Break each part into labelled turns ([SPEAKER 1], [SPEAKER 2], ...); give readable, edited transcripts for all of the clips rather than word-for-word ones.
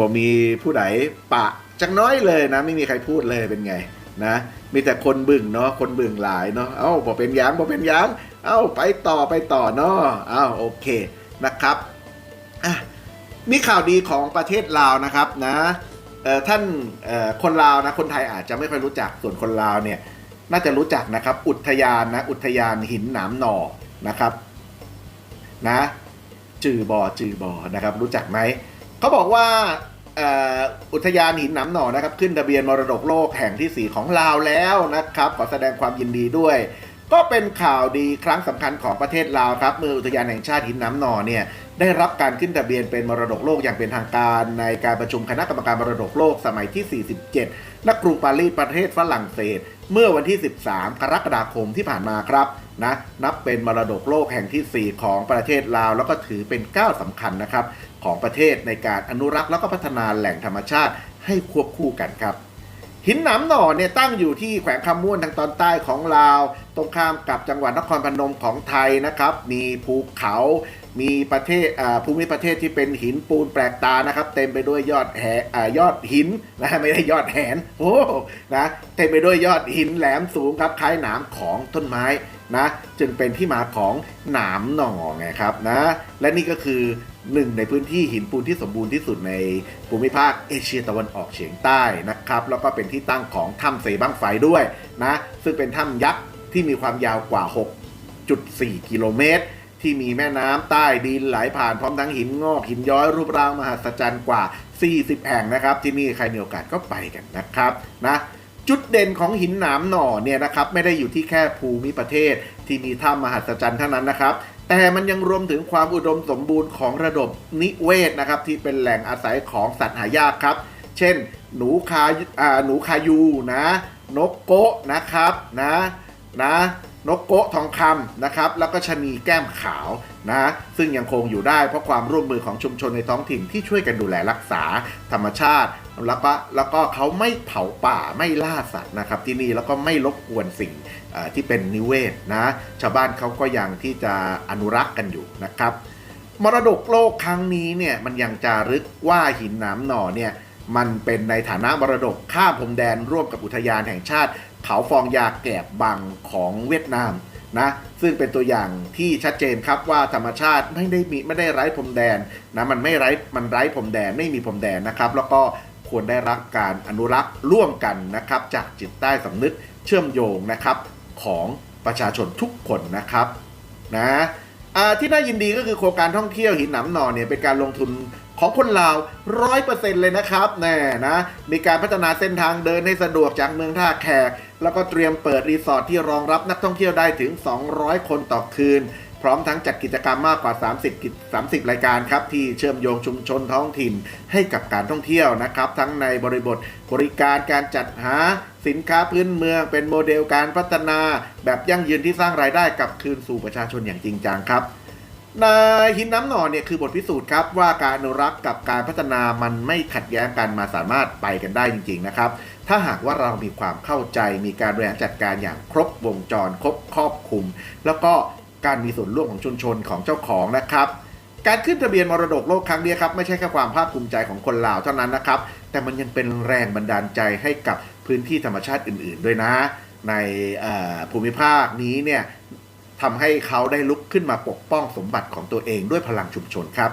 [SPEAKER 1] บ่มีผู้ใดปะจังน้อยเลยนะไม่มีใครพูดเลยเป็นไงนะมีแต่คนบึ่งเนาะคนบึ่งหลายเนาะบ่เป็นหยังบ่เป็นหยังไปต่อเนาะโอเคนะครับมีข่าวดีของประเทศลาวนะครับนะท่านคนลาวนะคนไทยอาจจะไม่ค่อยรู้จักส่วนคนลาวเนี่ยน่าจะรู้จักนะครับอุทยานหินหนามหน่อนะครับนะจือบอนะครับรู้จักไหมเขาบอกว่าอุทยานหินหนามหน่อนะครับขึ้นทะเบียนมรดกโลกแห่งที่4ของลาวแล้วนะครับขอแสดงความยินดีด้วยก็เป็นข่าวดีครั้งสำคัญของประเทศลาวครับเมื่ออุทยานแห่งชาติหินหนามหน่อเนี่ยได้รับการขึ้นทะเบียนเป็นมรดกโลกอย่างเป็นทางการในการประชุมคณะกรรมการมรดกโลกสมัยที่47ณกรุงปารีสประเทศฝรั่งเศสเมื่อวันที่13กรกฎาคมที่ผ่านมาครับนะนับเป็นมรดกโลกแห่งที่4ของประเทศลาวแล้วก็ถือเป็นก้าวสำคัญนะครับของประเทศในการอนุรักษ์แล้วก็พัฒนาแหล่งธรรมชาติให้ควบคู่กันครับหินหนามหน่อเนี่ยตั้งอยู่ที่แขวงคำม่วนทางตอนใต้ของลาวตรงข้ามกับจังหวัดนครพนมของไทยนะครับมีภูเขามีประเทศภูมิประเทศที่เป็นหินปูนแปลกตานะครับเต็มไปด้วยยอดหินนะไม่ได้ยอดแหนนะเต็มไปด้วยยอดหินแหลมสูงครับคล้ายหนามของต้นไม้นะจึงเป็นที่มาของหนามหน่อไงครับนะและนี่ก็คือหนึ่งในพื้นที่หินปูนที่สมบูรณ์ที่สุดในภูมิภาคเอเชียตะวันออกเฉียงใต้นะครับแล้วก็เป็นที่ตั้งของถ้ำเซบั้งไฟด้วยนะซึ่งเป็นถ้ำยักษ์ที่มีความยาวกว่า 6.4 กิโลเมตรที่มีแม่น้ำใต้ดินไหลผ่านพร้อมทั้งหินงอกหินย้อยรูปร่างมหัศจรรย์กว่า40แห่งนะครับที่นี่ใครมีโอกาสก็ไปกันนะครับนะจุดเด่นของหินหนามหน่อเนี่ยนะครับไม่ได้อยู่ที่แค่ภูมิประเทศที่มีถ้ำมหัศจรรย์เท่านั้นนะครับแต่มันยังรวมถึงความอุดมสมบูรณ์ของระบบนิเวศนะครับที่เป็นแหล่งอาศัยของสัตว์หายากครับเช่นหนูคายูนะนกโกะนะครับนะนกโกะทองคำนะครับแล้วก็ชะนีแก้มขาวนะซึ่งยังคงอยู่ได้เพราะความร่วมมือของชุมชนในท้องถิ่นที่ช่วยกันดูแลรักษาธรรมชาติแล้วก็เขาไม่เผาป่าไม่ล่าสัตว์นะครับที่นี่แล้วก็ไม่รบกวนสิ่งที่เป็นนิเวศนะชาวบ้านเขาก็ยังที่จะอนุรักษ์กันอยู่นะครับมรดกโลกครั้งนี้เนี่ยมันยังจารึกว่าหินหนามหน่อเนี่ยมันเป็นในฐานะมรดกข้ามพรมแดนร่วมกับอุทยานแห่งชาติเขาฟองยาแกบบังของเวียดนามนะซึ่งเป็นตัวอย่างที่ชัดเจนครับว่าธรรมชาติไม่ได้ไร้พรมแดนนะมันไร้พรมแดนไม่มีพรมแดนนะครับแล้วก็ควรได้รับการอนุรักษ์ร่วมกันนะครับจากจิตใต้สำนึกเชื่อมโยงนะครับของประชาชนทุกคนนะครับนะที่น่ายินดีก็คือโครงการท่องเที่ยวหินหนามหน่อเนี่ยเป็นการลงทุนของคนลาว 100% เลยนะครับแน่นะมีการพัฒนาเส้นทางเดินให้สะดวกจากเมืองท่าแขกแล้วก็เตรียมเปิดรีสอร์ทที่รองรับนักท่องเที่ยวได้ถึง200คนต่อคืนพร้อมทั้งจัดกิจกรรมมากกว่า30รายการครับที่เชื่อมโยงชุมชนท้องถิ่นให้กับการท่องเที่ยวนะครับทั้งในบริบทบริการการจัดหาสินค้าพื้นเมืองเป็นโมเดลการพัฒนาแบบยั่งยืนที่สร้างรายได้กลับคืนสู่ประชาชนอย่างจริงจังครับหินน้ำหน่อเนี่ยคือบทพิสูจน์ครับว่าการอนุรักษ์กับการพัฒนามันไม่ขัดแย้งกันมาสามารถไปกันได้จริงๆนะครับถ้าหากว่าเรามีความเข้าใจมีการบริหารจัดการอย่างครบวงจรครอบคลุมแล้วก็การมีส่วนร่วมของชุมชนของเจ้าของนะครับการขึ้นทะเบียนมรดกโลกครั้งนี้ครับไม่ใช่แค่ความภาคภูมิใจของคนลาวเท่านั้นนะครับแต่มันยังเป็นแรงบันดาลใจให้กับพื้นที่ธรรมชาติอื่นๆด้วยนะในภูมิภาคนี้เนี่ยทำให้เขาได้ลุกขึ้นมาปกป้องสมบัติของตัวเองด้วยพลังชุมชนครับ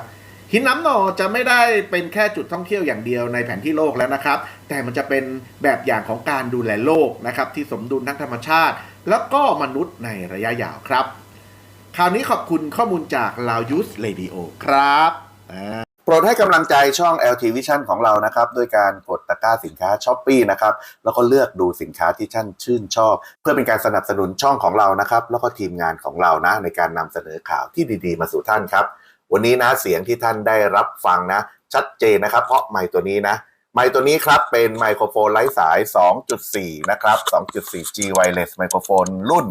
[SPEAKER 1] หินน้ำหน่อจะไม่ได้เป็นแค่จุดท่องเที่ยวอย่างเดียวในแผนที่โลกแล้วนะครับแต่มันจะเป็นแบบอย่างของการดูแลโลกนะครับที่สมดุลทั้งธรรมชาติแล้วก็มนุษย์ในระยะยาวครับคราวนี้ขอบคุณข้อมูลจาก Lao Youth Radio ครับโปรดให้กำลังใจช่อง LT Vision ของเรานะครับด้วยการกดตะกร้าสินค้า Shopee นะครับแล้วก็เลือกดูสินค้าที่ท่านชื่นชอบเพื่อเป็นการสนับสนุนช่องของเรานะครับแล้วก็ทีมงานของเรานะในการนำเสนอข่าวที่ดีๆมาสู่ท่านครับวันนี้นะเสียงที่ท่านได้รับฟังนะชัดเจนนะครับเพราะไมค์ตัวนี้นะไมค์ตัวนี้ครับเป็นไมโครโฟนไร้สาย 2.4 นะครับ 2.4G Wireless ไมโครโฟนรุ่น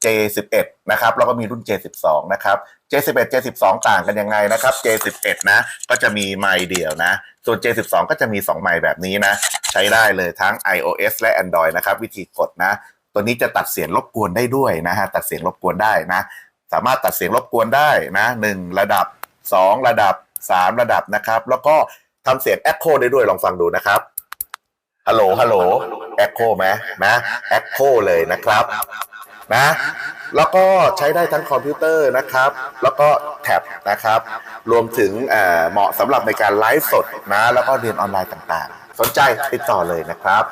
[SPEAKER 1] J11 นะครับแล้วก็มีรุ่น J12 นะครับ J11 J12 ต่างกันยังไงนะครับ J11 นะก็จะมีไมค์เดียวนะส่วน J12 ก็จะมี2ไมค์แบบนี้นะใช้ได้เลยทั้ง iOS และ Android นะครับวิธีกดนะ
[SPEAKER 2] ตัวนี้จะตัดเสียงรบกวนได้ด้วยนะฮะตัดเสียงรบกวนได้นะสามารถตัดเสียงรบกวนได้นะ1ระดับ2ระดับ3ระดับนะครับแล้วก็ทำเสียง Echo ได้ด้วยลองฟังดูนะครับฮัลโหลฮัลโหล Echo ไหมนะ Echo เลยนะครับนะแล้วก็ใช้ได้ทั้งคอมพิวเตอร์นะครับแล้วก็แท็บนะครับรวมถึงเหมาะสำหรับในการไลฟ์สดนะแล้วก็เรียนออนไลน์ต่างๆสนใจติดต่อเลยนะครับ